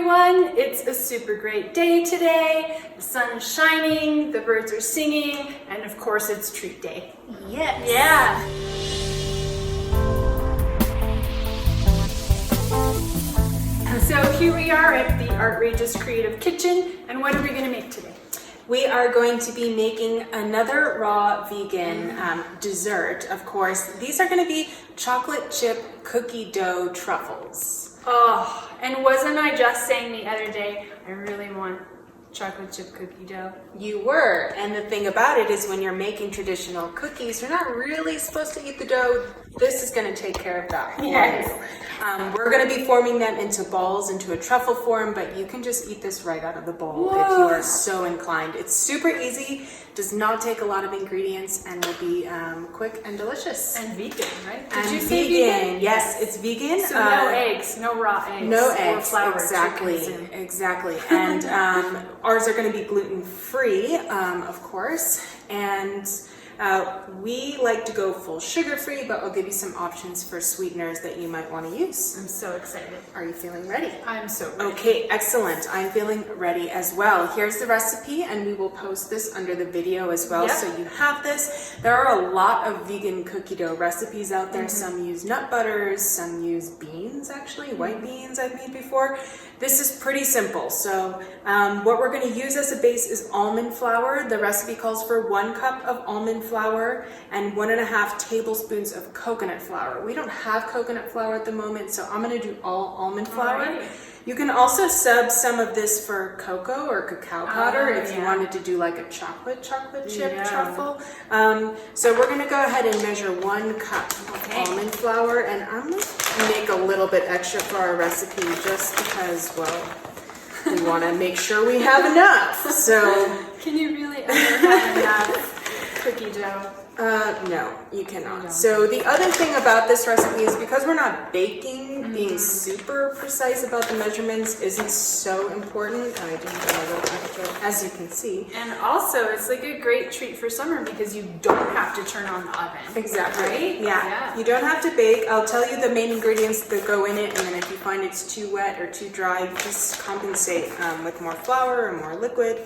everyone. It's a super great day today. The sun is shining, the birds are singing, and of course it's treat day. Yes. Yeah. So here we are at the Artrageous Creative Kitchen, and what are we going to make today? We are going to be making another raw vegan dessert, of course. These are going to be chocolate chip cookie dough truffles. Oh, and wasn't I just saying the other day, I really want chocolate chip cookie dough? You were, and the thing about it is when you're making traditional cookies, you're not really supposed to eat the dough. This is going to take care of that. Yes. We're going to be forming them into balls, into a truffle form, but you can just eat this right out of the bowl if you are so inclined. It's super easy, does not take a lot of ingredients, and will be quick and delicious. And vegan, right? Did you say vegan? Yes, it's vegan. So no eggs, no raw eggs. No or eggs, flour exactly. And ours are going to be gluten-free, of course. And we like to go full sugar-free, but I'll give you some options for sweeteners that you might want to use. I'm so excited. Are you feeling ready? I'm so ready. Okay, excellent. I'm feeling ready as well. Here's the recipe, and we will post this under the video as well, so you have this. There are a lot of vegan cookie dough recipes out there. Some use nut butters, some use beans, actually, white beans I've made before. This is pretty simple. So what we're going to use as a base is almond flour. The recipe calls for 1 cup of almond flour and 1.5 tablespoons of coconut flour. We don't have coconut flour at the moment, so I'm going to do all almond flour. Right. You can also sub some of this for cocoa or cacao powder if you wanted to do like a chocolate chip truffle. So we're going to go ahead and measure 1 cup of almond flour, and I'm going to make a little bit extra for our recipe just because, well, we want to make sure we have enough. So can you really ever have enough cookie dough? No, you cannot. So the other thing about this recipe is because we're not baking, being super precise about the measurements isn't so important. I didn't get a little extra, as you can see. And also, it's like a great treat for summer because you don't have to turn on the oven. Exactly. Right? Yeah. You don't have to bake. I'll tell you the main ingredients that go in it, and then if you find it's too wet or too dry, just compensate with more flour or more liquid.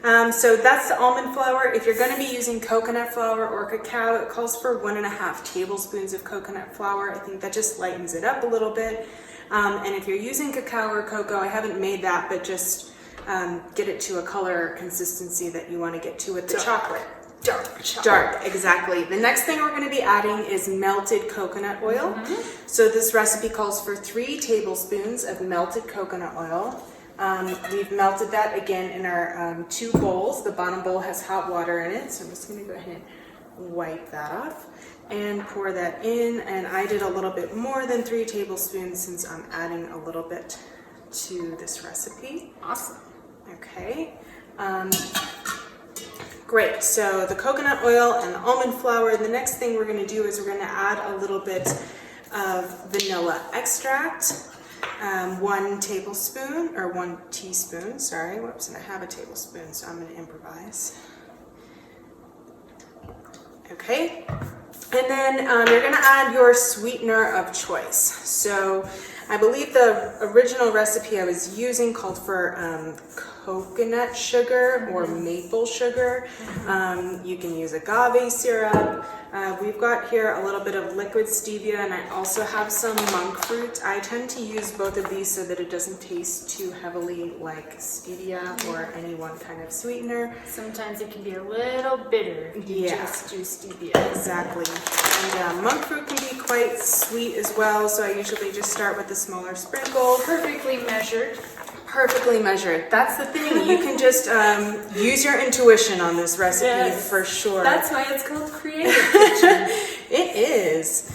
So that's the almond flour. If you're going to be using coconut flour or cacao, it calls for 1.5 tablespoons of coconut flour. I think that just lightens it up a little bit. And if you're using cacao or cocoa, I haven't made that, but just get it to a color consistency that you want to get to with the chocolate. Dark, exactly. The next thing we're going to be adding is melted coconut oil. So this recipe calls for 3 tablespoons of melted coconut oil. We've melted that again in our 2 bowls. The bottom bowl has hot water in it, so I'm just going to go ahead and wipe that off and pour that in. And I did a little bit more than 3 tablespoons since I'm adding a little bit to this recipe. Awesome. Okay. Great. So the coconut oil and the almond flour. The next thing we're going to do is we're going to add a little bit of vanilla extract. 1 tablespoon, or 1 teaspoon, sorry, whoops, and I have a tablespoon, so I'm going to improvise. Okay, and then you're going to add your sweetener of choice. So I believe the original recipe I was using called for coconut sugar or maple sugar. You can use agave syrup. We've got here a little bit of liquid stevia, and I also have some monk fruit. I tend to use both of these so that it doesn't taste too heavily like stevia or any one kind of sweetener. Sometimes it can be a little bitter if you just do stevia. Exactly. And monk fruit can be quite sweet as well, so I usually just start with a smaller sprinkle. Perfectly measured. Perfectly measured. That's the thing. You can just use your intuition on this recipe for sure. That's why it's called Creative Kitchen. It is.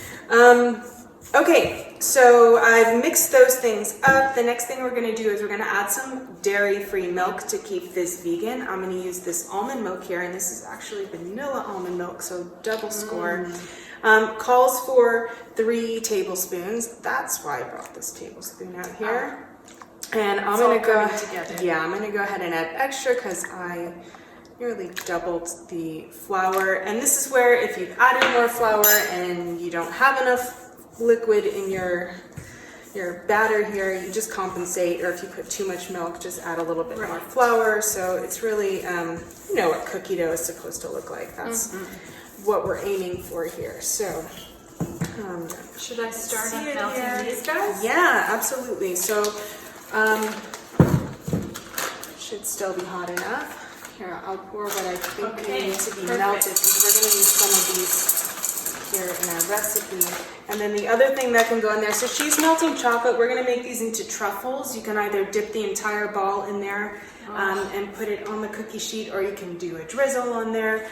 Okay, so I've mixed those things up. The next thing we're going to do is we're going to add some dairy-free milk to keep this vegan. I'm going to use this almond milk here, and this is actually vanilla almond milk, so double score. Calls for 3 tablespoons. That's why I brought this tablespoon out here. And I'm going to go ahead and add extra because I nearly doubled the flour. And this is where if you've added more flour and you don't have enough liquid in your your batter here, you just compensate, or if you put too much milk, just add a little bit more flour. So it's really, you know what cookie dough is supposed to look like. That's what we're aiming for here. So should I start melting these guys? Yeah, absolutely. So should still be hot enough. Here, I'll pour what I think need to be melted, because we're going to use some of these here in our recipe. And then the other thing that can go in there, so she's melting chocolate. We're going to make these into truffles. You can either dip the entire ball in there and put it on the cookie sheet, or you can do a drizzle on there.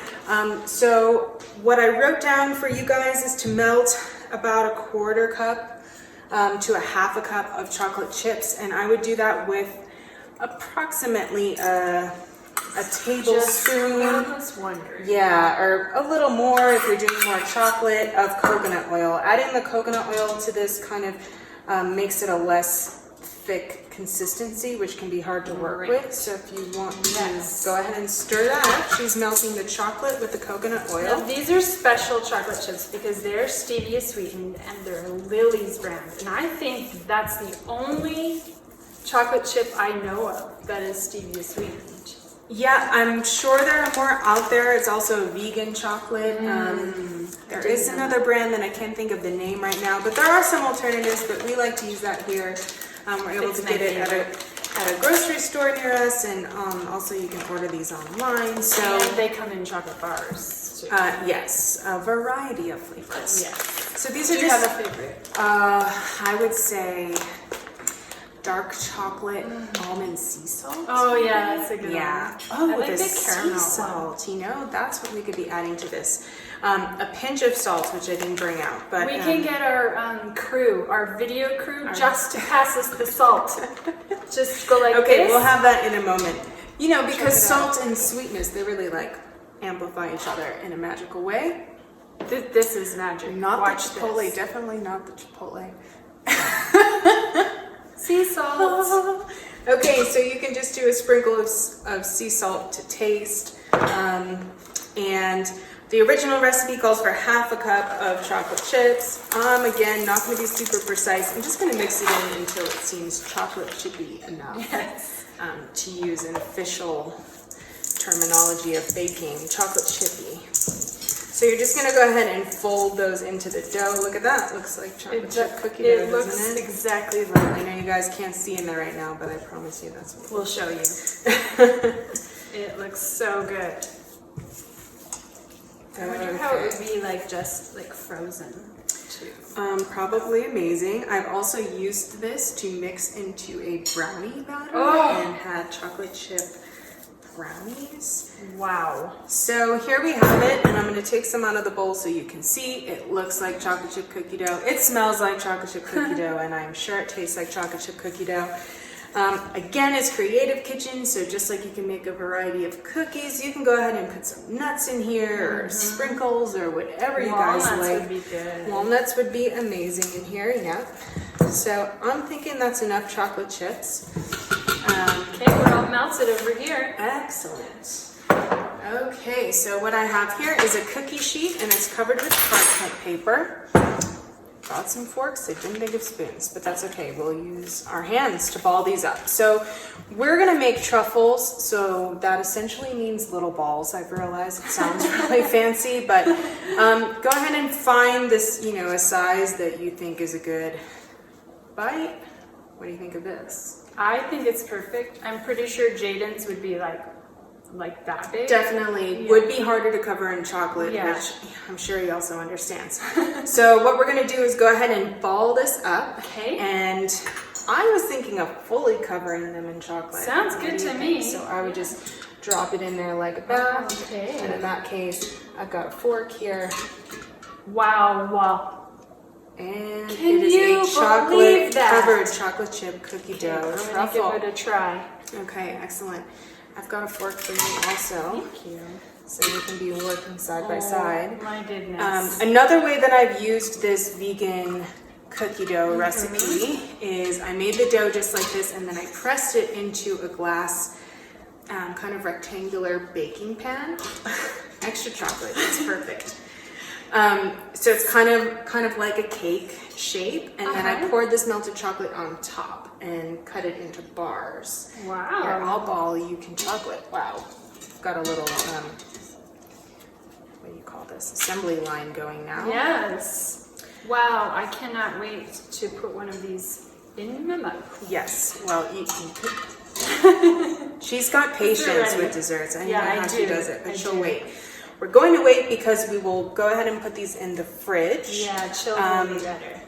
So what I wrote down for you guys is to melt about a 1/4 cup to a 1/2 cup of chocolate chips, and I would do that with approximately a tablespoon. I was wondering. Yeah, or a little more if you're doing more chocolate, of coconut oil. Adding the coconut oil to this kind of makes it a less thick consistency, which can be hard to work with. So if you want to go ahead and stir that up. She's melting the chocolate with the coconut oil. Now, these are special chocolate chips because they're stevia sweetened and they're Lily's brand. And I think that's the only chocolate chip I know of that is stevia sweetened. Yeah, I'm sure there are more out there. It's also vegan chocolate. There is another brand that I can't think of the name right now, but there are some alternatives, but we like to use that here. We're able to get it at a grocery store near us, and also you can order these online. So and they come in chocolate bars too. Yes, a variety of flavors. Yeah. So these are Do you have a favorite? I would say dark chocolate almond sea salt. Oh yeah, that's a good one. Yeah. I Oh, like the the caramel sea salt. You know, that's what we could be adding to this. A pinch of salt, which I didn't bring out, but We can get our crew, our video crew, just to pass us the salt. Just go like okay, this. we'll have that in a moment. You know, because salt and sweetness, they really like amplify each other in a magical way. This is magic. Not Watch the chipotle, this. definitely not the chipotle. Sea salt. Okay, so you can just do a sprinkle of sea salt to taste. And the original recipe calls for 1/2 cup of chocolate chips. Again, not going to be super precise. I'm just going to mix it in until it seems chocolate chippy enough. Yes. To use an official terminology of baking, chocolate chippy. So you're just going to go ahead and fold those into the dough. Look at that. Looks like chocolate chip cookie dough, It looks doesn't it? exactly like. I know you guys can't see in there right now, but I promise you that's what We'll show you. It looks so good. I wonder how it would be like just like frozen too. Probably amazing. I've also used this to mix into a brownie batter and had chocolate chip brownies. Wow. So here we have it, and I'm going to take some out of the bowl so you can see. It looks like chocolate chip cookie dough. It smells like chocolate chip cookie dough, and I'm sure it tastes like chocolate chip cookie dough. Again, it's Creative Kitchen, so just like you can make a variety of cookies, you can go ahead and put some nuts in here, or sprinkles, or whatever you guys like. Walnuts would be good. Walnuts would be amazing in here, yeah. So I'm thinking that's enough chocolate chips. Okay, we're all melted over here. Excellent. Okay, so what I have here is a cookie sheet, and it's covered with parchment paper. Got some forks. I didn't think of spoons, but that's okay. We'll use our hands to ball these up. So we're gonna make truffles. So that essentially means little balls. I've realized it sounds really fancy, but go ahead and find this, you know, a size that you think is a good bite. What do you think of this? I think it's perfect. I'm pretty sure Jaden's would be like that big. Definitely would be harder to cover in chocolate, Yeah. which I'm sure he also understands. So what we're gonna do is go ahead and ball this up. Okay. And I was thinking of fully covering them in chocolate. Sounds What good do you to think? me. So I would just drop it in there like that. Okay. And in that case, I've got a fork here. Wow. And Can it is you a chocolate believe that? covered chocolate chip cookie dough I'm gonna truffle. give it a try. Okay, excellent. I've got a fork for you also. Thank you. So we can be working side by side. My goodness. Another way that I've used this vegan cookie dough recipe is I made the dough just like this, and then I pressed it into a glass kind of rectangular baking pan. Extra chocolate, it's perfect. So it's kind of like a cake shape, and then I poured this melted chocolate on top and cut it into bars. Wow. Here, I'll ball you can chocolate. Wow. Got a little, what do you call this? Assembly line going now. Yes. Wow, I cannot wait to put one of these in my mouth. Yes. Well, you can. She's got patience with desserts. I know how she does it, but she'll wait. We're going to wait because we will go ahead and put these in the fridge. Yeah, chilled will be better.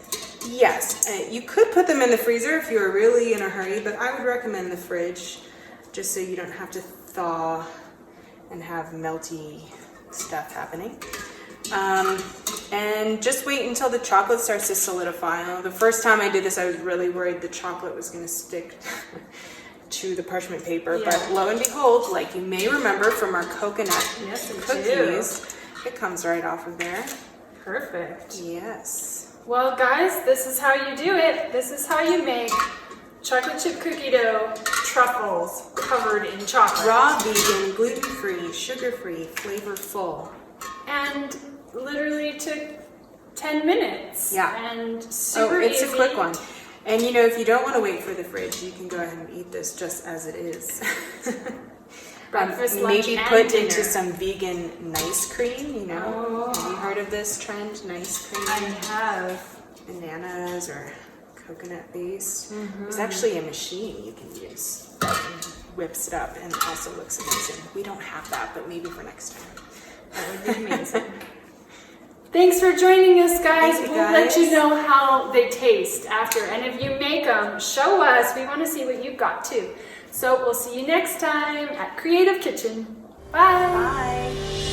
Yes, you could put them in the freezer if you were really in a hurry, but I would recommend the fridge just so you don't have to thaw and have melty stuff happening. And just wait until the chocolate starts to solidify. The first time I did this, I was really worried the chocolate was going to stick to the parchment paper, but lo and behold, like you may remember from our coconut cookies, it comes right off of there. Perfect. Yes. Well, guys, this is how you do it. This is how you make chocolate chip cookie dough truffles covered in chocolate. Raw, vegan, gluten-free, sugar-free, flavorful. And literally took 10 minutes. Yeah. And super it's easy. a quick one. And you know, if you don't want to wait for the fridge, you can go ahead and eat this just as it is. Breakfast, lunch, maybe and put dinner. into some vegan nice cream, you know. Have you heard of this trend, nice cream? I have. Bananas or coconut based. There's actually a machine you can use that whips it up and also looks amazing. We don't have that, but maybe for next time. That would be amazing. Thanks for joining us, guys. Thank you, We'll let you guys. know how they taste after. And if you make them, show us. We want to see what you've got too. So we'll see you next time at Creative Kitchen. Bye. Bye.